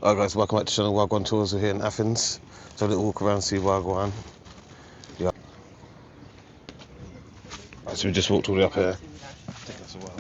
Alright guys, welcome back to Channel Wagwan Tours. We're here in Athens. So a little walk around, see Wagwan. Yeah. Right, so we just walked all the way up here. Taking us a while.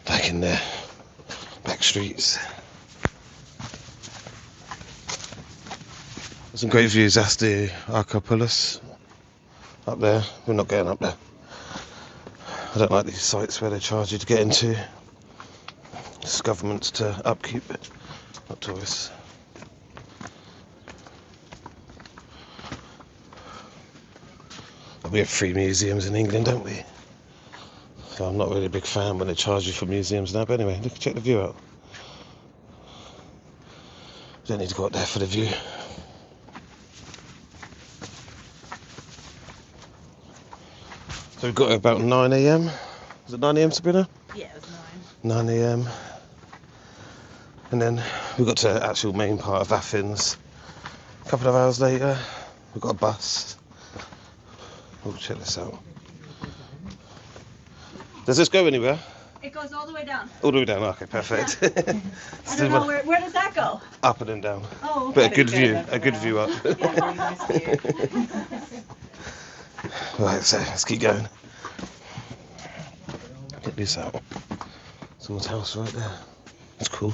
Back in there. Back streets. Some great views. That's the Acropolis. Up there. We're not getting up there. I don't like these sites where they charge you to get into. It's governments to upkeep it, not tourists. We have free museums in England, don't we? So I'm not really a big fan when they charge you for museums now, but anyway, look, check the view out. You don't need to go up there for the view. So we've got here about 9 AM. Was it 9 AM, Sabrina? Yeah, it was 9. 9 AM. And then we got to the actual main part of Athens. A couple of hours later, we've got a bus. Oh, check this out. Does this go anywhere? It goes all the way down. All the way down, okay, perfect. I don't know, where does that go? Up and then down. Oh, okay. But a good view up. Yeah, really nice view. Right, so let's keep going. Get this out. Someone's house right there. That's cool.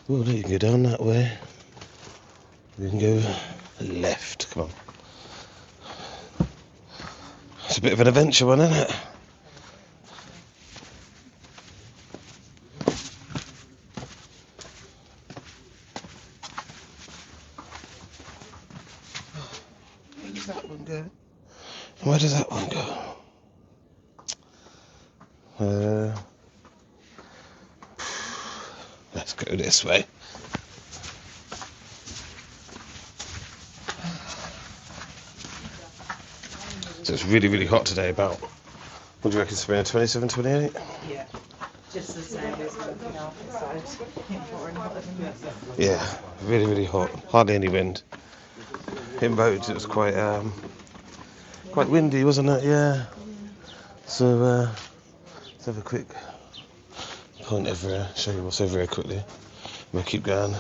Oh, there you can go down that way. You can go left. Come on. It's a bit of an adventure one, isn't it? Where does that one go? Where does that one go? Let's go this way. So it's really, really hot today. About, what do you reckon, Sabrina? 27, 28? Yeah, just the same as looking outside. Yeah, really, really hot. Hardly any wind. In roads, it was quite windy, wasn't it? Yeah. So let's have a quick point over here. Show you what's over here quickly. We'll keep going.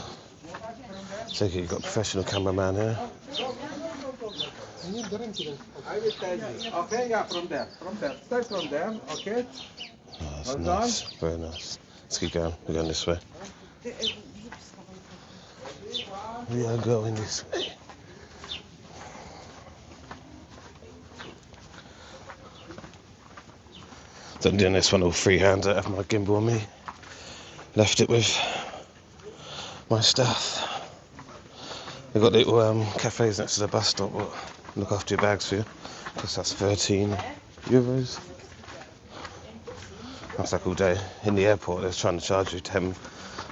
Take it, you've got a professional cameraman here. I will tell you. Okay, yeah, from there. Start from there, okay? Oh, that's nice. Very nice. Let's keep going. We're going this way. We are going this way. So I'm doing this one all freehand. I don't have my gimbal on me. Left it with my stuff. They've got little cafes next to the bus stop. But look after your bags for you, because that's €13. That's like all day. In the airport, they're trying to charge you 10 to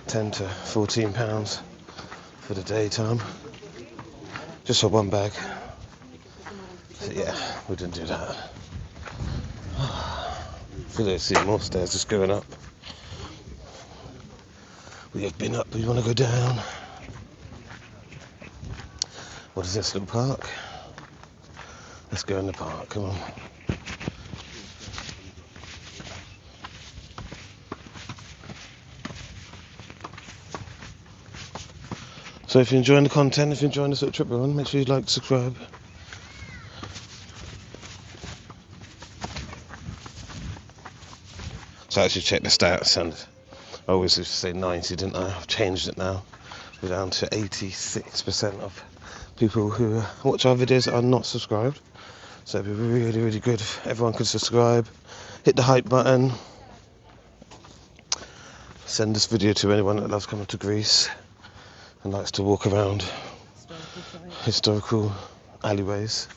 £14 for the daytime, just for one bag. So yeah, we didn't do that. I feel like seeing more stairs just going up. We have been up, we want to go down. What is this little park? Let's go in the park, come on. So if you're enjoying the content, if you're enjoying this little trip we're on, make sure you like, subscribe. So I actually checked the stats, and I always used to say 90, didn't I? I've changed it now. We're down to 86% of people who watch our videos are not subscribed. So it'd be really, really good if everyone could subscribe, hit the hype button, send this video to anyone that loves coming to Greece and likes to walk around historical alleyways.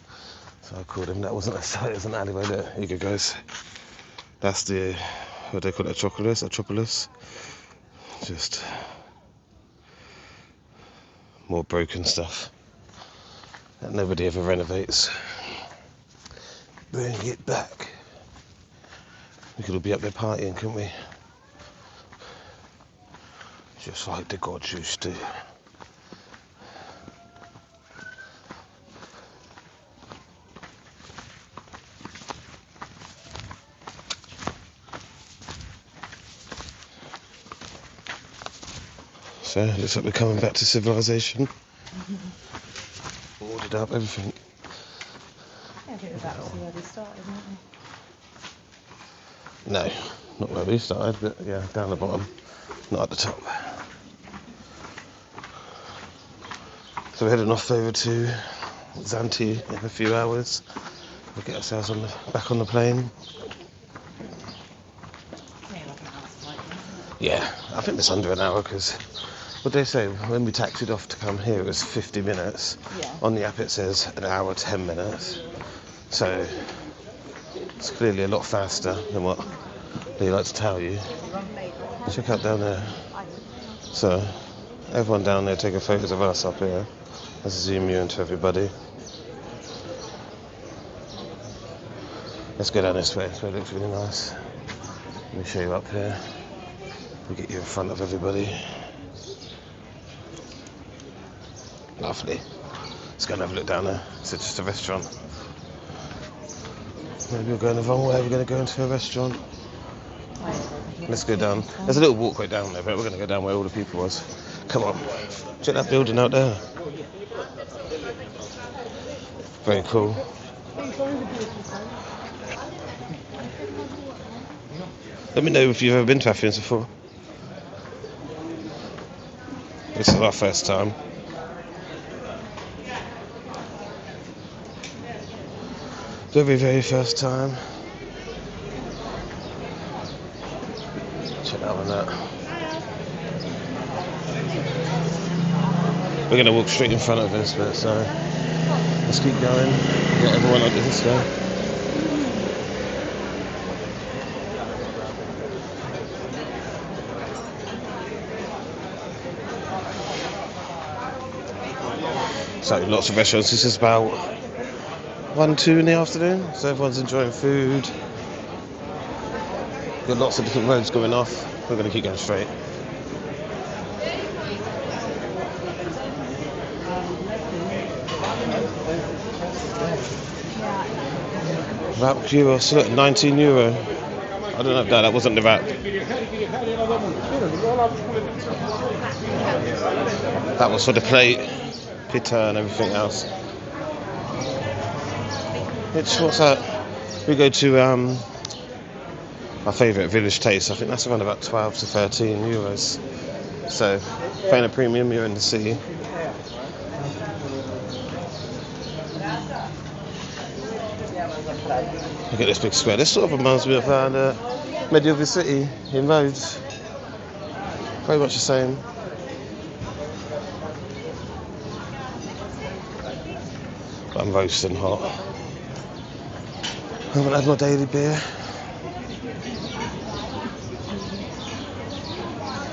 So I called them. That wasn't a site, it was an alleyway. There you go, guys. That's the, what do they call it, Acropolis. Just more broken stuff that nobody ever renovates. Bring it back. We could all be up there partying, couldn't we? Just like the gods used to. fair. Looks like we're coming back to civilization. Ordered up everything. Yeah, I think we're back to where we started, aren't we? No, not where we started, but yeah, down the bottom, not at the top. So we're heading off over to Zante in a few hours. We'll get ourselves back on the plane. Yeah, I think it's under an hour because what they say when we taxied off to come here it was 50 minutes. Yeah. On the app it says an hour 10 minutes. So it's clearly a lot faster than what they like to tell you. Check out down there. So everyone down there taking photos of us up here. Let's zoom you into everybody. Let's go down this way. This way looks really nice. Let me show you up here. We'll get you in front of everybody. Lovely. Let's go and have a look down there. It's just a restaurant. Maybe we're going the wrong way. We're going to go into a restaurant. Let's go down. There's a little walkway down there, but we're going to go down where all the people was. Come on. Check that building out there. Very cool. Let me know if you've ever been to Athens before. This is our first time. Very, very first time. Check that one out. We're going to walk straight in front of us, but so let's keep going. Get everyone up this way. So lots of restaurants. This is about 1-2 in the afternoon, so everyone's enjoying food. Got lots of different roads going off. We're going to keep going straight. Wrap gyros, look, €19. I don't know if that wasn't the wrap. That was for the plate, pita and everything else. What's that? We go to my favourite Village Taste. I think that's around about 12 to 13 euros. So, paying a premium, you're in the city. Look at this big square. This sort of reminds me of medieval city in Rhodes. Very much the same. But I'm roasting hot. I haven't had my daily beer.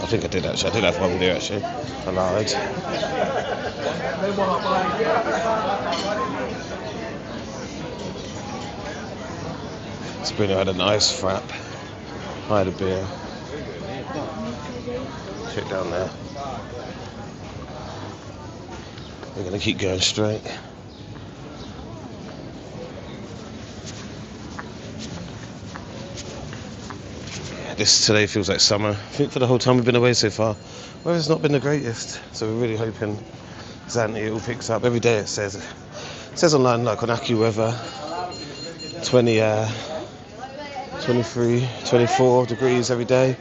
I think I did actually. I did have one beer actually. I lied. Sabrina had a nice frap. I had a beer. Check down there. We're going to keep going straight. This today feels like summer. I think for the whole time we've been away so far, weather's not been the greatest. So we're really hoping Zante it all picks up. Every day it says online like on AccuWeather 23, 24 degrees every day.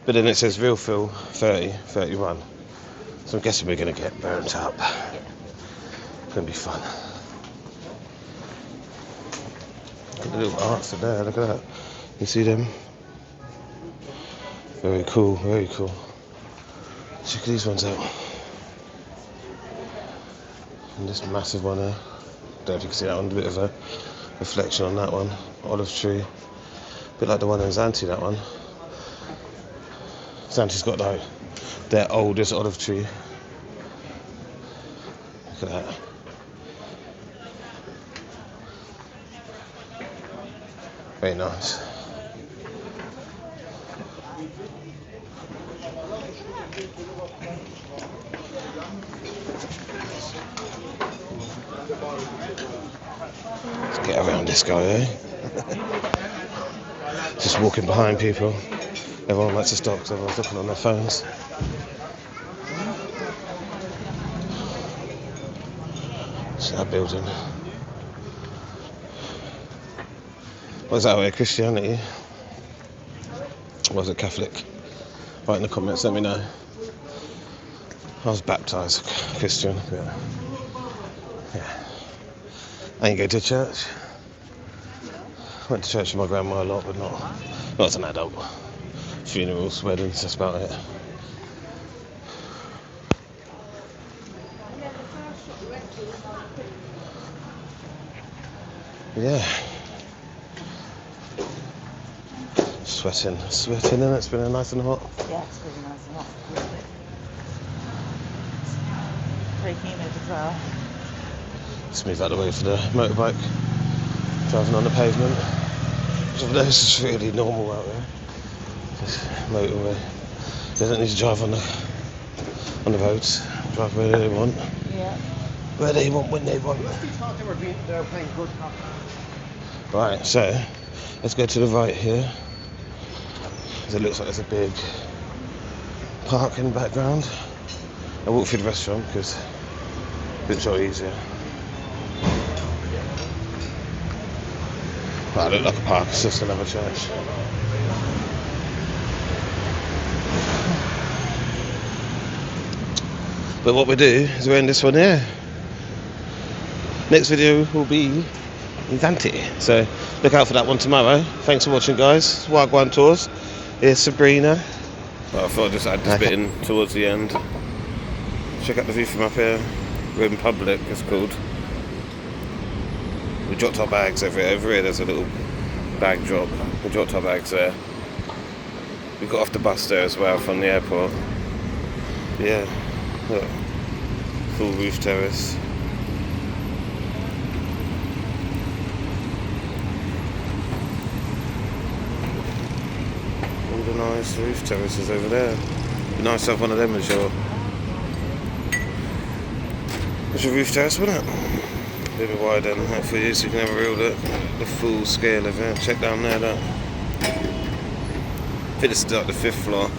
But then it says real feel 30, 31. So I'm guessing we're going to get burnt up. It's going to be fun. Look at the little arts are there, look at that. You see them? Very cool, very cool. Check these ones out. And this massive one there. Don't know if you can see that one, a bit of a reflection on that one. Olive tree. A bit like the one in Zante, that one. Zante's got like their oldest olive tree. Look at that. Very nice. Let's get around this guy, eh? Just walking behind people. Everyone likes to stop because everyone's looking on their phones. What's that building? Was that way Christianity? Or was it Catholic? Write in the comments, let me know. I was baptised Christian, but yeah. I ain't go to church. Went to church with my grandma a lot, but not as an adult. Funerals, weddings, that's about it. Yeah. Sweating, and it's been nice and hot. Yeah, it's really nice and hot. Very humid as well. Let's move out of the way for the motorbike driving on the pavement. Which of those is really normal out there. Just motorway. They don't need to drive on the roads. Drive where they want. Yeah. Where they want, when they want. They were playing good cop. Right, so let's go to the right here. It looks like there's a big park in the background. I walked through the restaurant because it's a bit easier. Well, it looked like a park, it's just another church. But what we do is we're in this one here. Next video will be in Dante, so look out for that one tomorrow. Thanks for watching, guys. Wagwan Tours. Here's Sabrina. Well, I thought I'd just add this bit in towards the end. Check out the view from up here. We're in public, it's called. We dropped our bags over here. Over here there's a little bag drop. We dropped our bags there. We got off the bus there as well from the airport. Yeah, look. Full roof terrace. All the nice roof terraces over there. Be nice to have one of them as your roof terrace, wouldn't it? A bit wider than that for you, so you can have a real look. The full scale of it. Check down there, look. I think this is like the 5th floor.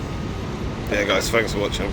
Yeah, guys, thanks for watching.